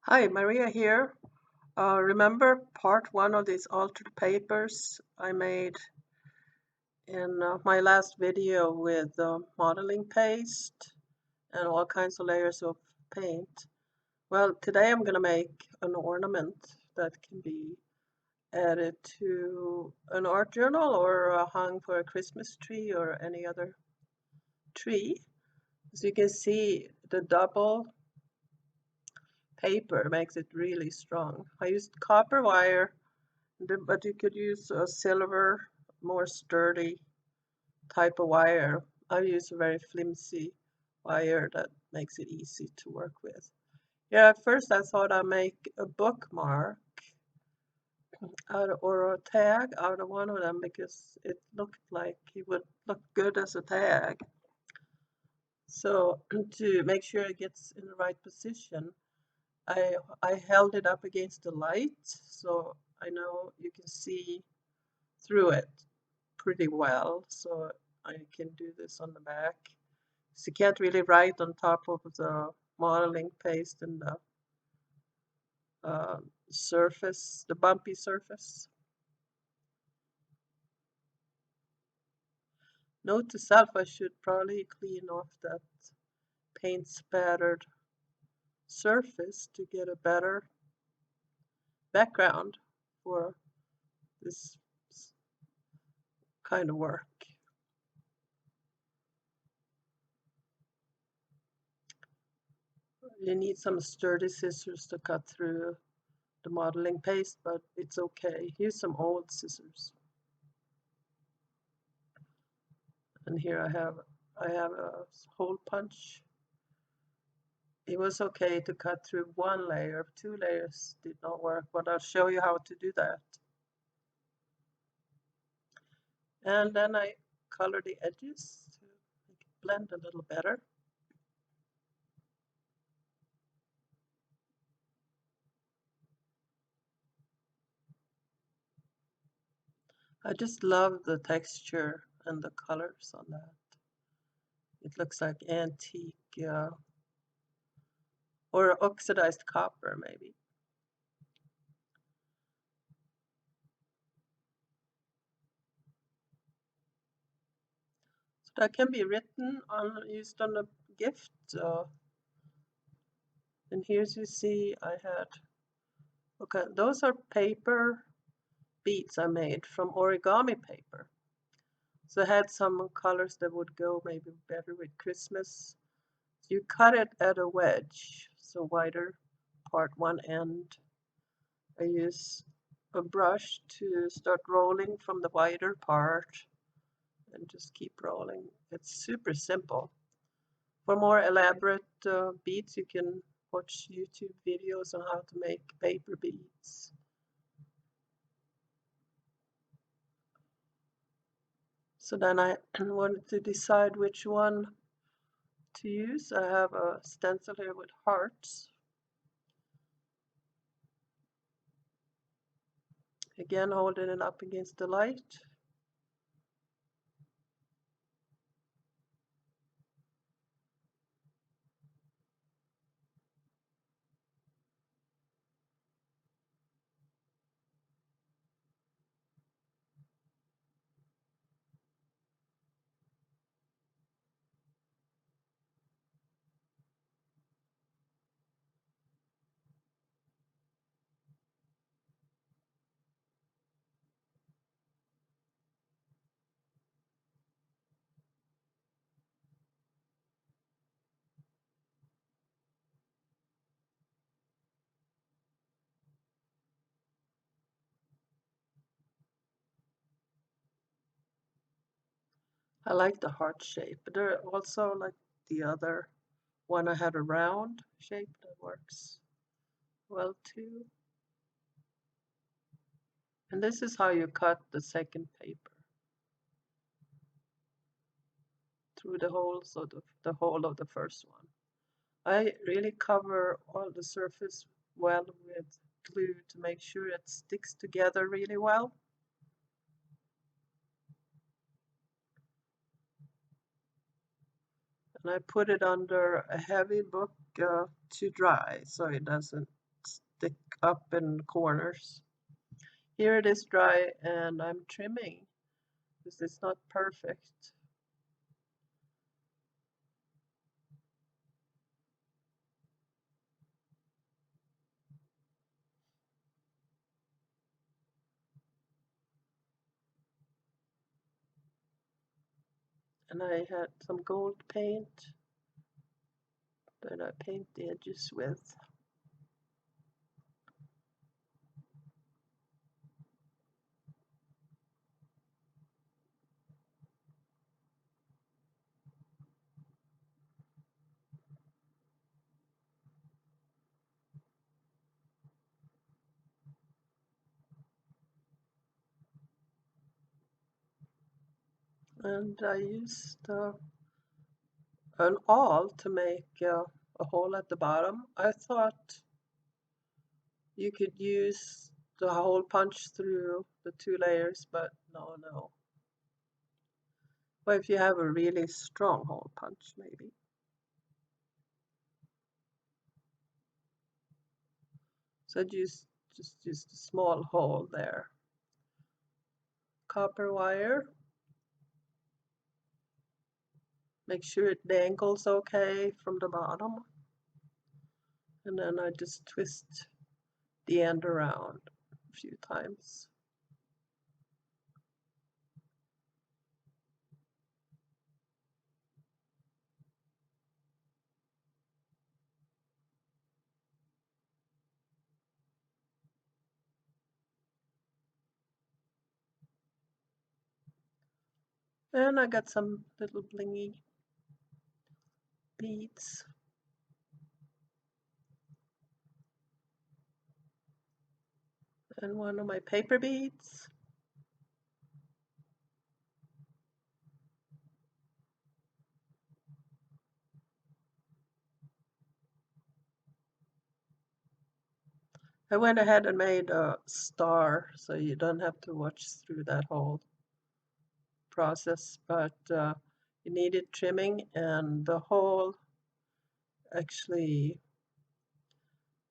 Hi, Maria here. Remember part one of these altered papers I made in my last video with modeling paste and all kinds of layers of paint? Well, today I'm going to make an ornament that can be added to an art journal or hung for a Christmas tree or any other tree. As you can see, the double paper makes it really strong. I used copper wire, but you could use a silver, more sturdy type of wire. I use a very flimsy wire that makes it easy to work with. Yeah, at first I thought I'd make a bookmark or a tag out of one of them because it looked like it would look good as a tag. So to make sure it gets in the right position, I I held it up against the light so I know you can see through it pretty well. So I can do this on the back. So you can't really write on top of the modeling paste and the uh, surface, the bumpy surface. Note to self, I should probably clean off that paint spattered surface to get a better background for this kind of work. You need some sturdy scissors to cut through the modeling paste, but it's okay. Use some old scissors. And here I have a hole punch. It was okay to cut through one layer. Two layers did not work, but I'll show you how to do that. And then I color the edges to make it blend a little better. I just love the texture and the colors on that. It looks like antique or oxidized copper maybe. So that can be written on, used on a gift. And here's you see I had, okay, those are paper beads I made from origami paper. So I had some colors that would go maybe better with Christmas. So you cut it at a wedge, so wider part one end. I use a brush to start rolling from the wider part and just keep rolling. It's super simple. For more elaborate beads, you can watch YouTube videos on how to make paper beads. So then I wanted to decide which one to use. I have a stencil here with hearts. Again, holding it up against the light. I like the heart shape, but there are also like the other one I had a round shape that works well too. And this is how you cut the second paper through the holes of the hole of the first one. I really cover all the surface well with glue to make sure it sticks together really well. And I put it under a heavy book to dry so it doesn't stick up in corners. Here it is dry and I'm trimming because it's not perfect. And I had some gold paint that I paint the edges with. And I used an awl to make a hole at the bottom. I thought you could use the hole punch through the two layers, but no. Well, if you have a really strong hole punch, maybe. So just use a small hole there. Copper wire. Make sure it dangles okay from the bottom. And then I just twist the end around a few times. And I got some little blingy beads. And one of my paper beads. I went ahead and made a star, so you don't have to watch through that whole process, but it needed trimming, and the hole actually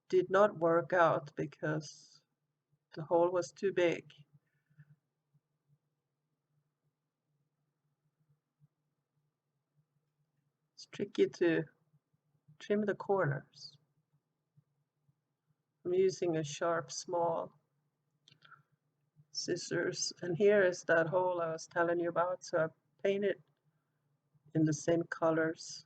did not work out because the hole was too big. It's tricky to trim the corners. I'm using a sharp, small scissors, and here is that hole I was telling you about, so I painted in the same colors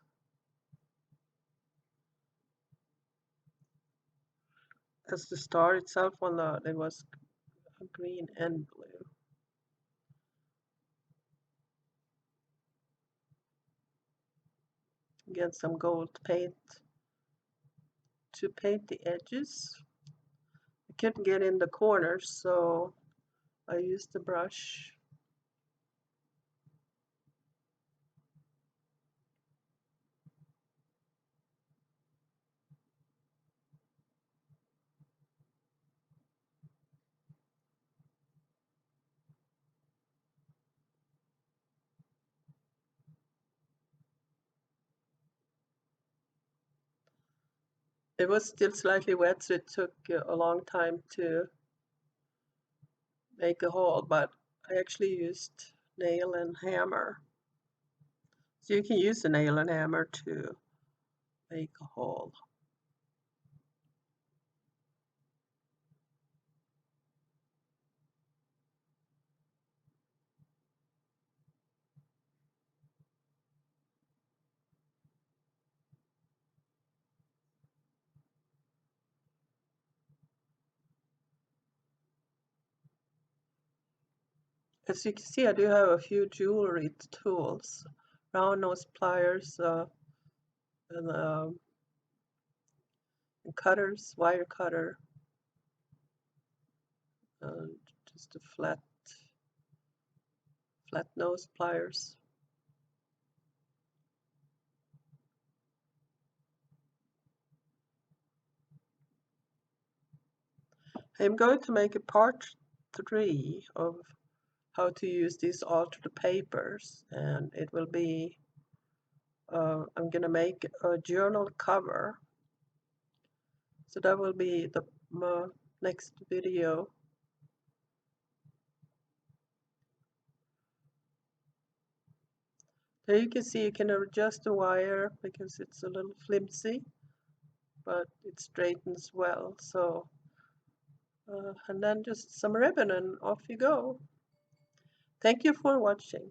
as the star itself. On the it was green and blue. Get some gold paint to paint the edges. I couldn't get in the corners, so I used the brush. It was still slightly wet, so it took a long time to make a hole, but I actually used nail and hammer. So you can use a nail and hammer to make a hole. As you can see, I do have a few jewelry tools, round nose pliers, and, and cutters, wire cutter, and just a flat nose pliers. I'm going to make a part 3 of how to use these altered papers, and it will be I'm going to make a journal cover. So that will be the next video. There you can see you can adjust the wire because it's a little flimsy, but it straightens well. So, and then just some ribbon and off you go. Thank you for watching.